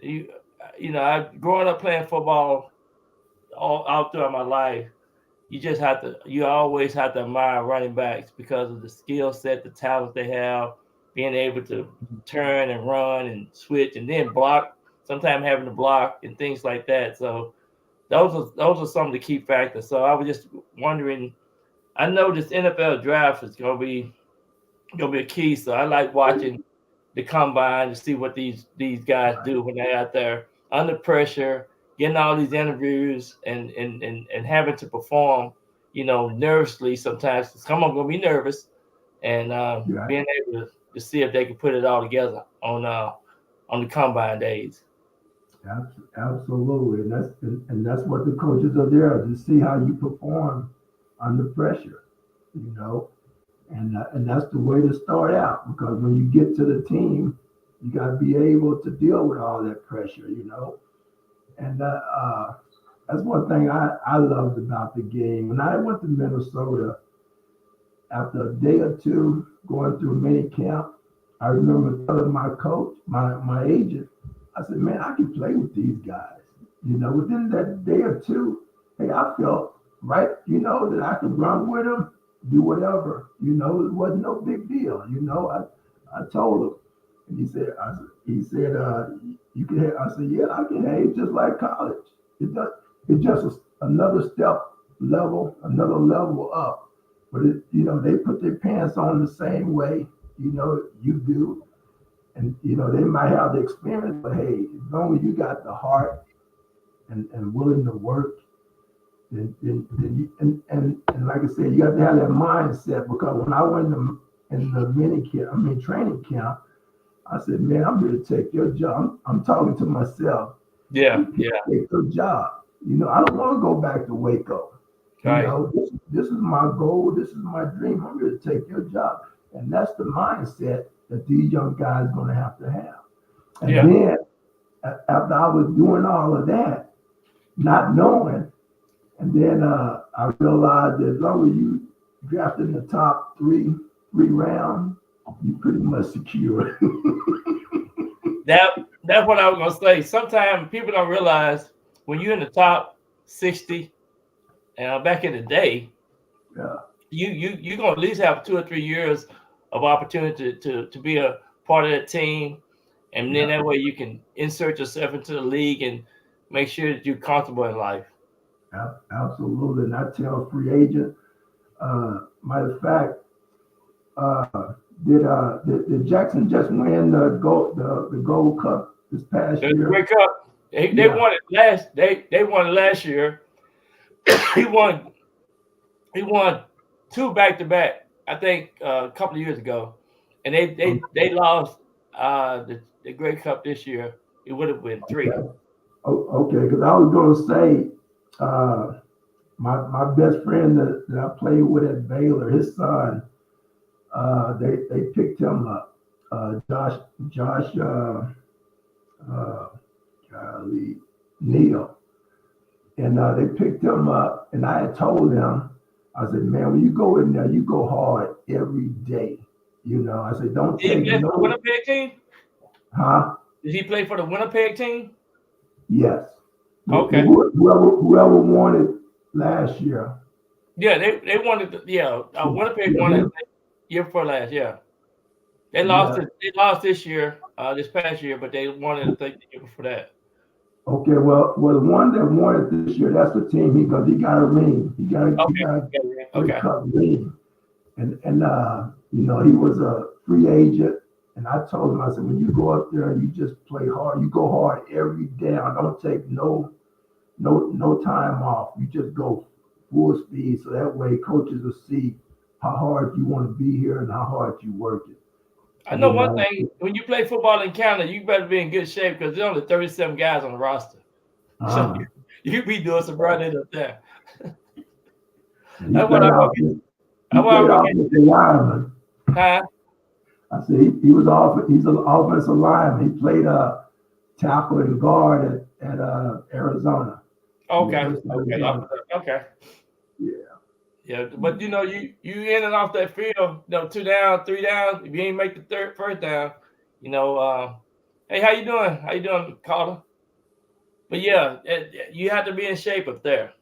I growing up playing football all throughout my life. You always have to admire running backs because of the skill set, the talent they have, being able to turn and run and switch and then block, sometimes having to block and things like that. So those are some of the key factors. So I was just wondering, I know this NFL draft is gonna be a key. So I like watching the combine to see what these guys do when they're out there under pressure, getting all these interviews and having to perform, nervously sometimes. Some of them gonna be nervous, and being able to see if they can put it all together on the combine days. Absolutely, and that's what the coaches are there to see how you perform under pressure, and that's the way to start out, because when you get to the team, you got to be able to deal with all that pressure, and that's one thing I loved about the game. When I went to Minnesota, after a day or two going through mini camp, I remember telling my coach, my agent, I said, man, I can play with these guys. Within that day or two, hey, I felt right, that I could run with them, do whatever. It wasn't no big deal. I told him, and he said, you can have, I said, yeah, I can have just like college. It's just another level up. But they put their pants on the same way, you do. And they might have the experience, but hey, as long as you got the heart and willing to work, then like I said, you have to have that mindset, because when I went in the training camp, I said, man, I'm here to take your job. I'm talking to myself. Yeah. Take your job. I don't want to go back to Waco. Right. This is my goal. This is my dream. I'm here to take your job. And that's the mindset that these young guys are going to have. And then after I was doing all of that, not knowing, and then I realized that as long as you draft in the top three rounds, you pretty much secure. That's what I was going to say. Sometimes people don't realize when you're in the top 60, and back in the day, you're going to at least have 2 or 3 years of opportunity to be a part of that team, and then that way you can insert yourself into the league and make sure that you're comfortable in life. Absolutely, and I tell free agent. Matter of fact, did Jackson just win the Gold Cup this past year? The Great Cup. They won it last. They won it last year. He won 2 back-to-back. I think a couple of years ago, and they lost the Great Cup this year. It would have been 3. Okay, because I was going to say my best friend that I played with at Baylor, his son, they picked him up. Josh golly, Neil. And they picked him up, and I had told them, I said, man, when you go in there, you go hard every day. You know, I said, don't Did he take play for the no, Winnipeg team? huh? Did he play for the Winnipeg team? Yes. Okay. Whoever won it last year. Yeah, they wanted Winnipeg won it year before last, yeah. They lost it. They lost this year, this past year, but they wanted to think the year before that. Okay, well, the one that won it this year, that's the team he got a ring. He got a cup ring. And you know, he was a free agent. And I told him, I said, when you go up there, you just play hard. You go hard every down. Don't take no time off. You just go full speed. So that way coaches will see how hard you want to be here and how hard you work it. I know one thing, when you play football in Canada, you better be in good shape because there's only 37 guys on the roster. So you be doing some running up there. That's what I'm going to get. Lineman. Huh? I said he's an offensive lineman. He played tackle and guard at Arizona. Okay. Yeah, but you know, you in and off that field, you know, 2 down, 3 down. If you ain't make the first down, you know, hey, how you doing? How you doing, Carter? But yeah, you have to be in shape up there.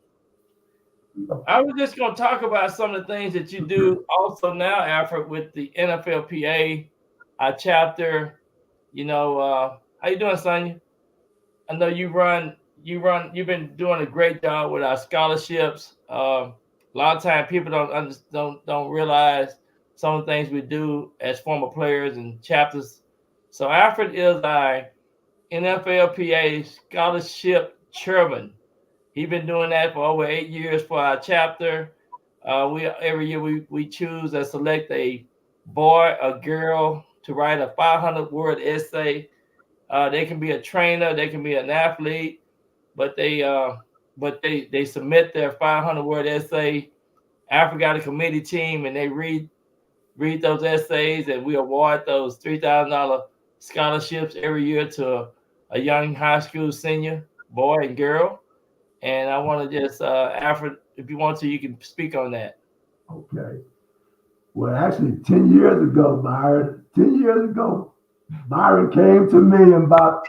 I was just gonna talk about some of the things that you do also now, Alfred, with the NFLPA chapter. You know, how you doing, Sonia? I know you've been doing a great job with our scholarships. A lot of times people don't realize some of the things we do as former players and chapters. So Alfred is our NFLPA scholarship chairman. He's been doing that for over 8 years for our chapter. Every year we choose and select a boy or girl to write a 500-word essay. They can be a trainer, they can be an athlete, but they submit their 500-word essay. Alfred got a committee team, and they read those essays, and we award those $3,000 scholarships every year to a young high school senior, boy and girl. And I want to just, Alfred, if you want to, you can speak on that. Okay. Well, actually, 10 years ago, Byron came to me in about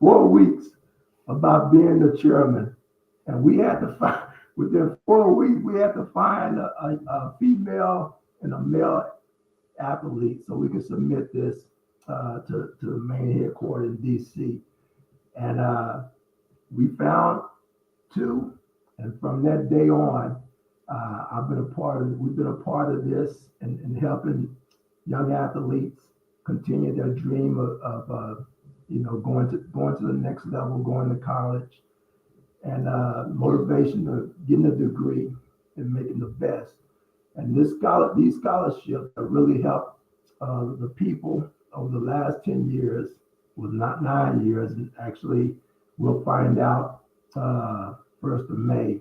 4 weeks about being the chairman. And we had to find, within 4 weeks, we had to find a female and a male athlete so we could submit this to the main headquarters in DC. And we found 2. And from that day on, we've been a part of this and helping young athletes continue their dream of you know, going to the next level, going to college, and motivation of getting a degree and making the best. And these scholarships have really helped the people over the last 10 years, well, not 9 years, and actually we'll find out 1st of May,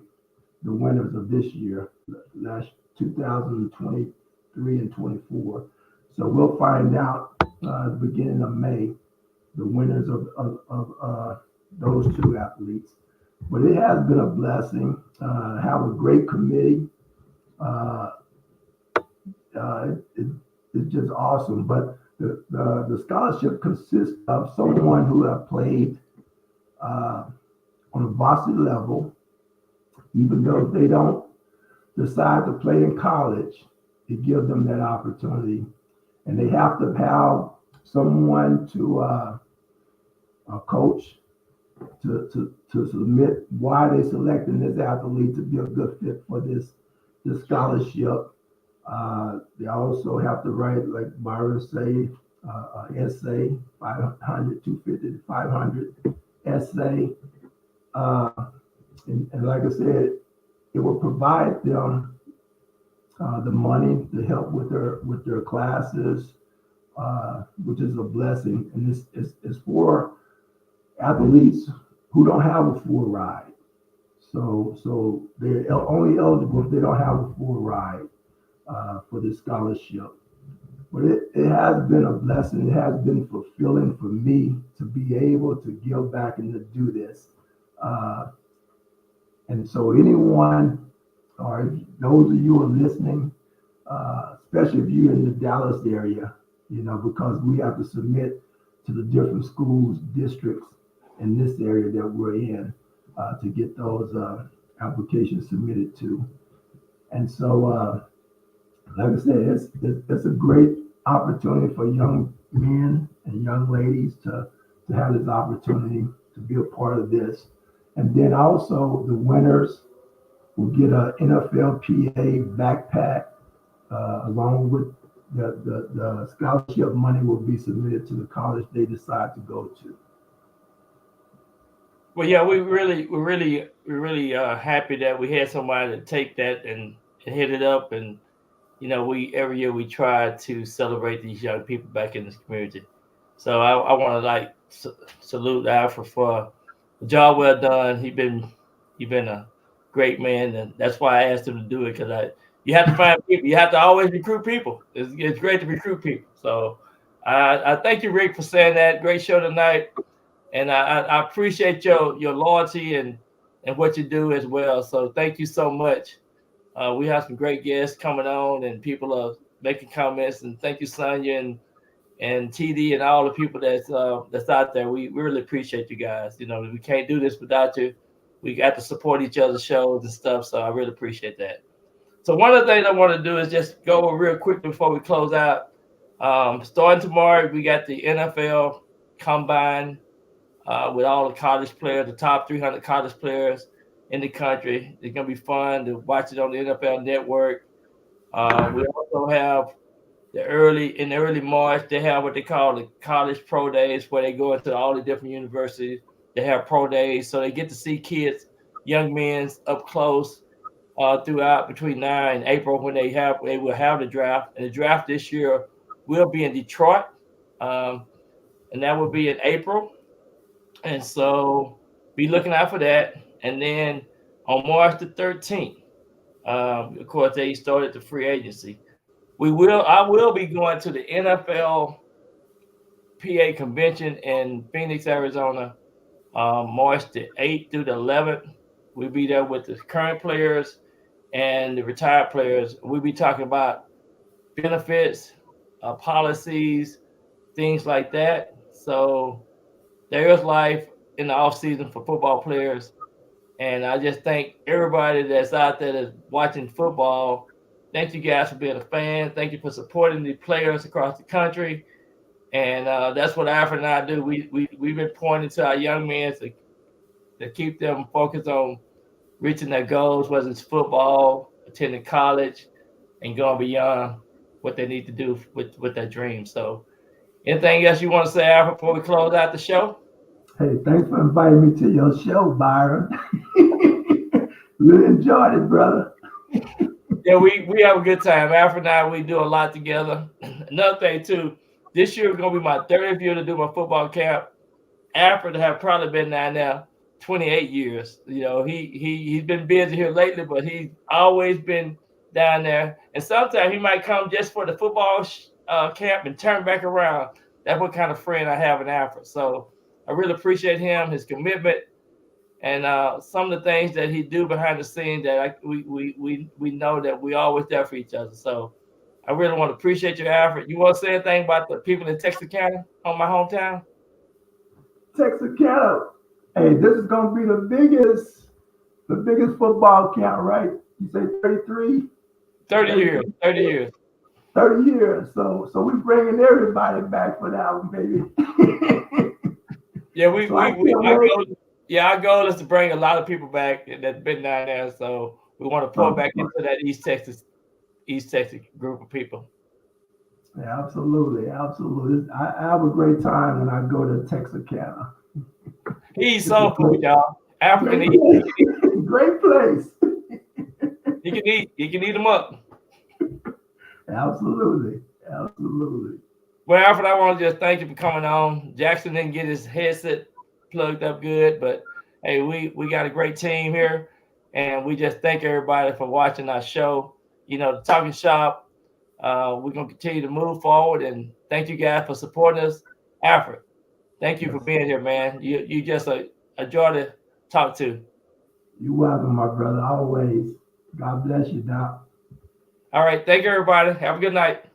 the winners of this year, last 2023 and 24. So we'll find out at the beginning of May, the winners of those 2 athletes. But it has been a blessing. Have a great committee. It's just awesome. But the scholarship consists of someone who have played on a varsity level, even though they don't decide to play in college, it gives them that opportunity. And they have to have someone to a coach to submit why they selecting this athlete to be a good fit for this scholarship. They also have to write, like Byron say, an essay, 500, 250 to 500 essay. And like I said, it will provide them the money to help with their classes, which is a blessing. And it's for athletes who don't have a full ride. So they're only eligible if they don't have a full ride for this scholarship. But it has been a blessing. It has been fulfilling for me to be able to give back and to do this. And so anyone, or those of you who are listening, especially if you're in the Dallas area, because we have to submit to the different schools, districts in this area that we're in to get those applications submitted to. And so, like I said, it's a great opportunity for young men and young ladies to have this opportunity to be a part of this. And then also the winners will get an NFLPA backpack along with the scholarship money will be submitted to the college they decide to go to. Well, yeah, we're really happy that we had somebody to take that and hit it up. And we every year we try to celebrate these young people back in this community. So I want to salute Alfred for the job well done. He's been a great man, and that's why I asked him to do it, because you have to find people. You have to always recruit people. It's great to recruit people. So I thank you, Rick, for saying that. Great show tonight. And I appreciate your loyalty and what you do as well. So thank you so much. We have some great guests coming on, and people are making comments. And thank you, Sonia and TD and all the people that's out there. We really appreciate you guys. We can't do this without you. We got to support each other's shows and stuff. So I really appreciate that. So one of the things I want to do is just go real quick before we close out. Starting tomorrow, we got the NFL Combine. With all the college players, the top 300 college players in the country. It's going to be fun to watch it on the NFL Network. We also have in early March, they have what they call the college pro days, where they go into all the different universities. They have pro days, so they get to see kids, young men up close throughout between now and April, when they will have the draft. And the draft this year will be in Detroit, and that will be in April. And so be looking out for that. And then on March the 13th, of course, they started the free agency. I will be going to the NFL PA convention in Phoenix, Arizona, March the 8th through the 11th. We'll be there with the current players and the retired players. We'll be talking about benefits, policies, things like that. So there is life in the off season for football players. And I just thank everybody that's out there that's watching football. Thank you guys for being a fan. Thank you for supporting the players across the country. And that's what Alfred and I do. We've been pointing to our young men to keep them focused on reaching their goals, whether it's football, attending college, and going beyond what they need to do with their dreams. So anything else you want to say, Alfred, before we close out the show? Hey, thanks for inviting me to your show, Byron. Really enjoyed it, brother. Yeah, we have a good time. Alfred and I, we do a lot together. Another thing, too, this year is going to be my 30th year to do my football camp. Alfred have probably been down there 28 years. He's been busy here lately, but he's always been down there. And sometimes he might come just for the football camp and turn back around. That's what kind of friend I have in Alfred. So I really appreciate him, his commitment, and some of the things that he do behind the scenes that we know that we always there for each other. So I really want to appreciate you, Alfred. You want to say anything about the people in Texarkana, my hometown? Texarkana. Hey, this is gonna be the biggest football camp, right? You say 33? 30 years. 30 years. 30 years. So we're bringing everybody back for that one, baby. Yeah, our goal is to bring a lot of people back that's been down there. So we want to pour back into that East Texas group of people. Yeah, absolutely. I have a great time when I go to Texarkana. He's so food, y'all. African eat. Great place. You can eat them up. Absolutely. Well, Alfred, I want to just thank you for coming on. Jackson didn't get his headset plugged up good, but hey, we got a great team here, and we just thank everybody for watching our show. The Talking Shop We're gonna continue to move forward, and thank you guys for supporting us. Alfred, thank you for being here, man. You just a joy to talk to. You're welcome, my brother. Always. God bless you, Doc. All right, thank you, everybody. Have a good night.